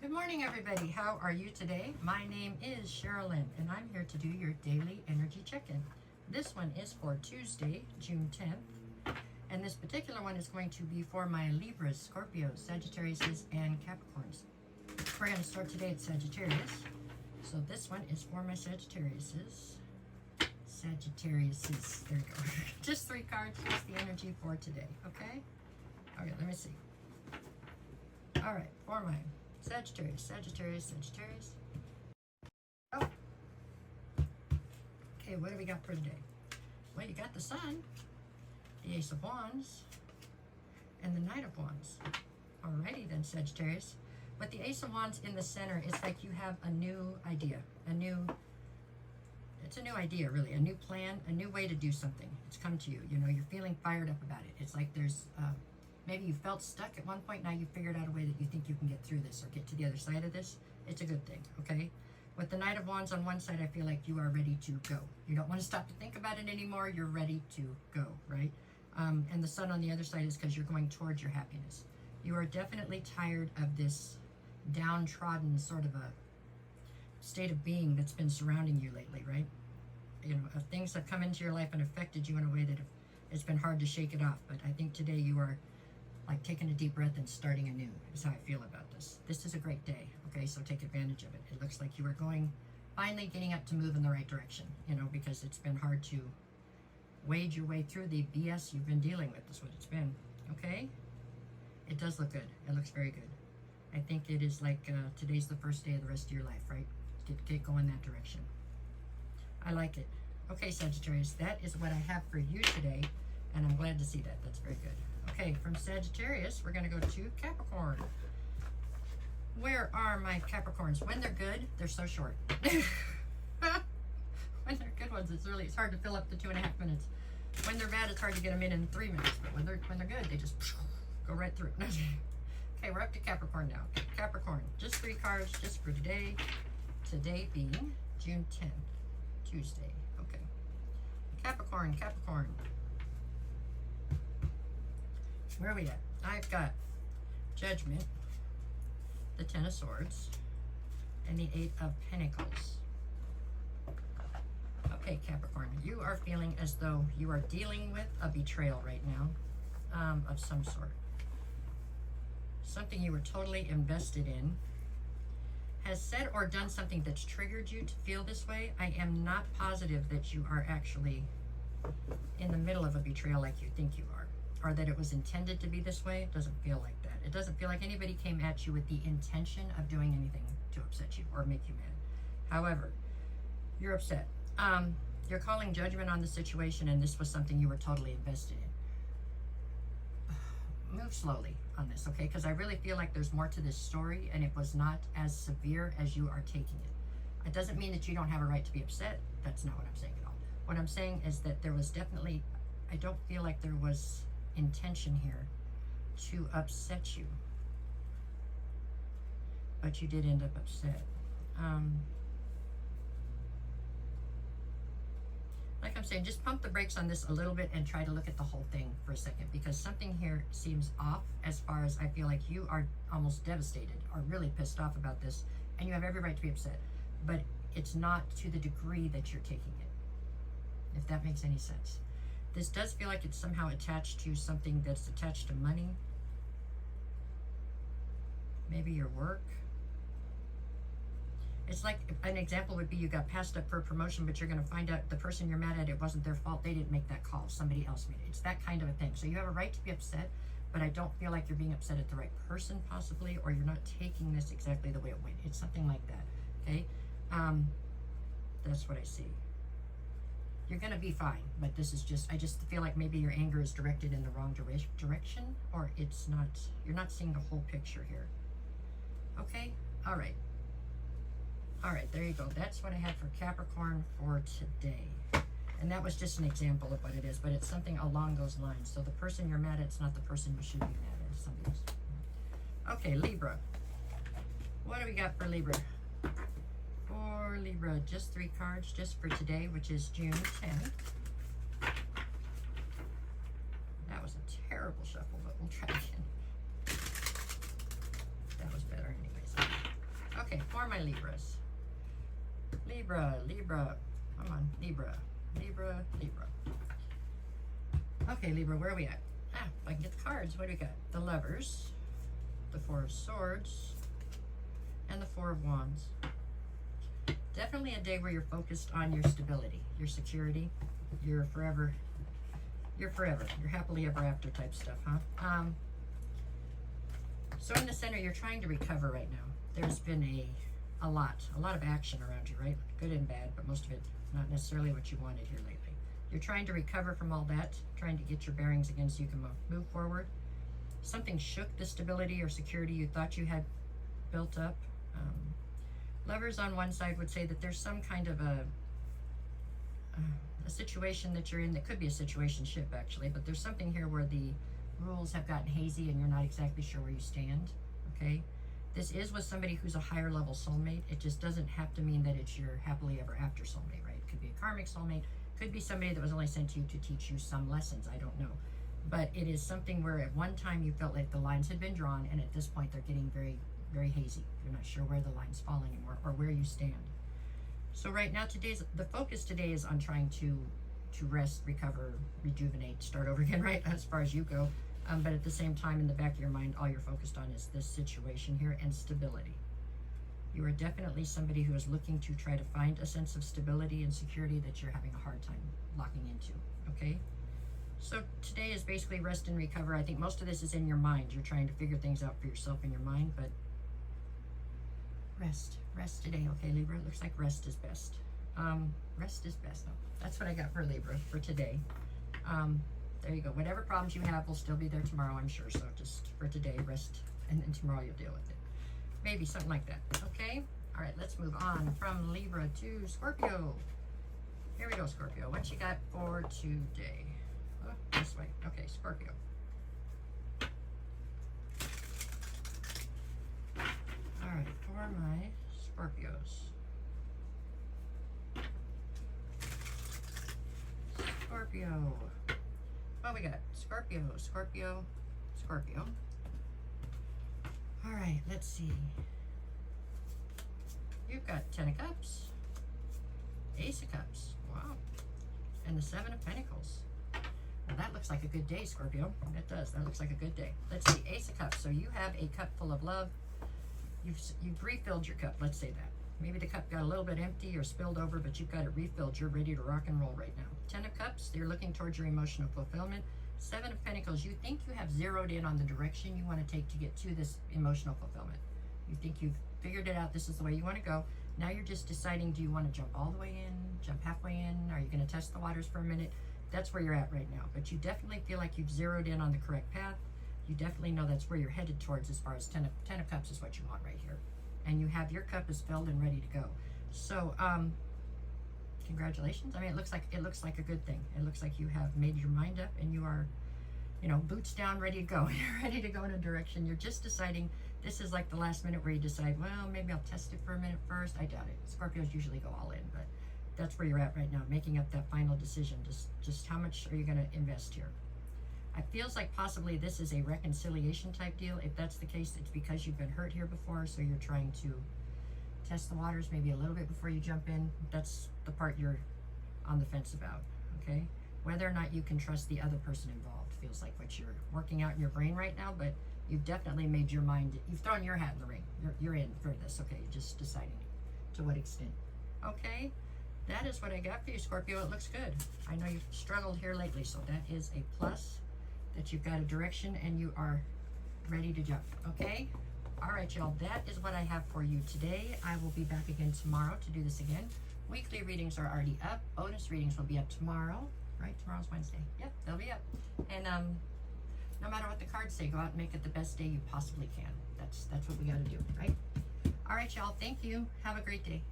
Good morning, everybody. How are you today? My name is Sherilyn, and I'm here to do your daily energy check-in. This one is for Tuesday, June 10th, and this particular one is going to be for my Libras, Scorpios, Sagittariuses, and Capricorns. We're going to start today at Sagittarius. So this one is for my Sagittariuses. There you go. Just 3 cards, just the energy for today, okay? Okay, let me see. All right, for my Sagittarius. Oh. Okay, what do we got for today? Well, you got the Sun, the Ace of Wands, and the Knight of Wands. Alrighty then, Sagittarius. With the Ace of Wands in the center, it's like you have a new idea, it's a new idea, really, a new plan, a new way to do something. It's come to you. You know, you're feeling fired up about it. It's like there's maybe you felt stuck at one point. Now you figured out a way that you think you can get through this or get to the other side of this. It's a good thing, okay? With the Knight of Wands on one side, I feel like you are ready to go. You don't want to stop to think about it anymore. You're ready to go, right? And the Sun on the other side is because you're going towards your happiness. You are definitely tired of this downtrodden sort of a state of being that's been surrounding you lately, right? You know, things have come into your life and affected you in a way that it's been hard to shake it off. But I think today you are like taking a deep breath and starting anew is how I feel about this. This is a great day, okay? So take advantage of it. It looks like you are finally getting up to move in the right direction, you know, because it's been hard to wade your way through the BS you've been dealing with. That's what it's been, okay? It does look good. It looks very good. I think it is like today's the first day of the rest of your life, right? Get going that direction. I like it. Okay, Sagittarius, that is what I have for you today, and I'm glad to see that. That's very good. Okay, from Sagittarius, we're going to go to Capricorn. Where are my Capricorns? When they're good, they're so short. When they're good ones, it's hard to fill up the 2.5 minutes. When they're bad, it's hard to get them in 3 minutes. But when they're good, they just go right through. Okay, we're up to Capricorn now. Okay, Capricorn, just 3 cards just for today. Today being June 10th, Tuesday. Okay. Capricorn. Where are we at? I've got Judgment, the 10 of Swords, and the 8 of Pentacles. Okay, Capricorn, you are feeling as though you are dealing with a betrayal right now, of some sort. Something you were totally invested in has said or done something that's triggered you to feel this way. I am not positive that you are actually in the middle of a betrayal like you think you are, or that it was intended to be this way. It doesn't feel like that. It doesn't feel like anybody came at you with the intention of doing anything to upset you or make you mad. However, you're upset. You're calling judgment on the situation, and this was something you were totally invested in. Move slowly on this, okay? Because I really feel like there's more to this story, and it was not as severe as you are taking it. It doesn't mean that you don't have a right to be upset. That's not what I'm saying at all. What I'm saying is that there was definitely, I don't feel like there was intention here to upset you, but you did end up upset. Like I'm saying, just pump the brakes on this a little bit and try to look at the whole thing for a second, because something here seems off as far as I feel like you are almost devastated or really pissed off about this, and you have every right to be upset, but it's not to the degree that you're taking it, if that makes any sense. This does feel like it's somehow attached to something that's attached to money, maybe your work. It's like an example would be you got passed up for a promotion, but you're going to find out the person you're mad at, it wasn't their fault. They didn't make that call. Somebody else made it. It's that kind of a thing. So you have a right to be upset, but I don't feel like you're being upset at the right person possibly, or you're not taking this exactly the way it went. It's something like that, okay? That's what I see. You're going to be fine, but this is just, I just feel like maybe your anger is directed in the wrong direction, or it's not, you're not seeing the whole picture here. Okay? All right. All right, there you go. That's what I had for Capricorn for today. And that was just an example of what it is, but it's something along those lines. So the person you're mad at, it's not the person you should be mad at, it's somebody else. Okay, Libra. What do we got for Libra? For Libra, just 3 cards just for today, which is June 10th. That was a terrible shuffle, but we'll try again. That was better anyways. are my Libras? Libra, Libra. Come on, Libra, Libra, Libra. Okay, Libra, where are we at? Ah, if I can get the cards, what do we got? The Lovers, the Four of Swords, and the Four of Wands. Definitely a day where you're focused on your stability, your security, your forever, your happily ever after type stuff, huh? So in the center, you're trying to recover right now. There's been a lot of action around you, right? Good and bad, but most of it not necessarily what you wanted here lately. You're trying to recover from all that, trying to get your bearings again so you can move forward. Something shook the stability or security you thought you had built up. Lovers on one side would say that there's some kind of a situation that you're in that could be a situationship actually, but there's something here where the rules have gotten hazy and you're not exactly sure where you stand, okay? This is with somebody who's a higher level soulmate. It just doesn't have to mean that it's your happily ever after soulmate, right? It could be a karmic soulmate, could be somebody that was only sent to you to teach you some lessons, I don't know. But it is something where at one time you felt like the lines had been drawn, and at this point they're getting very, very hazy. You're not sure where the lines fall anymore or where you stand. So right now, the focus today is on trying to rest, recover, rejuvenate, start over again, right, as far as you go. But at the same time, in the back of your mind, all you're focused on is this situation here and stability. You are definitely somebody who is looking to try to find a sense of stability and security that you're having a hard time locking into, okay? So today is basically rest and recover. I think most of this is in your mind. You're trying to figure things out for yourself in your mind, but rest today, okay, Libra? It looks like rest is best. Rest is best. No, that's what I got for Libra for today. There you go. Whatever problems you have will still be there tomorrow, I'm sure. So just for today, rest, and then tomorrow you'll deal with it. Maybe something like that, okay? All right, let's move on from Libra to Scorpio. Here we go, Scorpio. What you got for today? Oh, this way. Okay, Scorpio. All right, for my Scorpios. Scorpio. What we got? Scorpio, Scorpio, Scorpio. All right, let's see. You've got 10 of Cups, Ace of Cups, wow, and the 7 of Pentacles. Well, that looks like a good day, Scorpio. That does. That looks like a good day. Let's see, Ace of Cups. So you have a cup full of love. You've refilled your cup. Let's say that. Maybe the cup got a little bit empty or spilled over, but you've got it refilled. You're ready to rock and roll right now. 10 of Cups, you're looking towards your emotional fulfillment. 7 of Pentacles, you think you have zeroed in on the direction you want to take to get to this emotional fulfillment. You think you've figured it out. This is the way you want to go. Now you're just deciding, do you want to jump all the way in, jump halfway in? Are you going to test the waters for a minute? That's where you're at right now. But you definitely feel like you've zeroed in on the correct path. You definitely know that's where you're headed towards as far as 10 of Cups is what you want right here. And you have your cup is filled and ready to go. So, congratulations. I mean, it looks like a good thing. It looks like you have made your mind up and you are, you know, boots down, ready to go. You're ready to go in a direction. You're just deciding. This is like the last minute where you decide, well, maybe I'll test it for a minute first. I doubt it. Scorpios usually go all in, but that's where you're at right now, making up that final decision. Just how much are you going to invest here? It feels like possibly this is a reconciliation type deal. If that's the case, it's because you've been hurt here before, so you're trying to test the waters maybe a little bit before you jump in. That's the part you're on the fence about, okay? Whether or not you can trust the other person involved feels like what you're working out in your brain right now, but you've definitely made your mind, you've thrown your hat in the ring. You're in for this, okay? Just deciding to what extent, okay? That is what I got for you, Scorpio. It looks good. I know you've struggled here lately, so that is a plus, that you've got a direction and you are ready to jump, okay? All right, y'all, that is what I have for you today. I will be back again tomorrow to do this again. Weekly readings are already up. Bonus readings will be up tomorrow, right? Tomorrow's Wednesday. Yep, they'll be up. And no matter what the cards say, go out and make it the best day you possibly can. That's what we got to do, right? All right, y'all, thank you. Have a great day.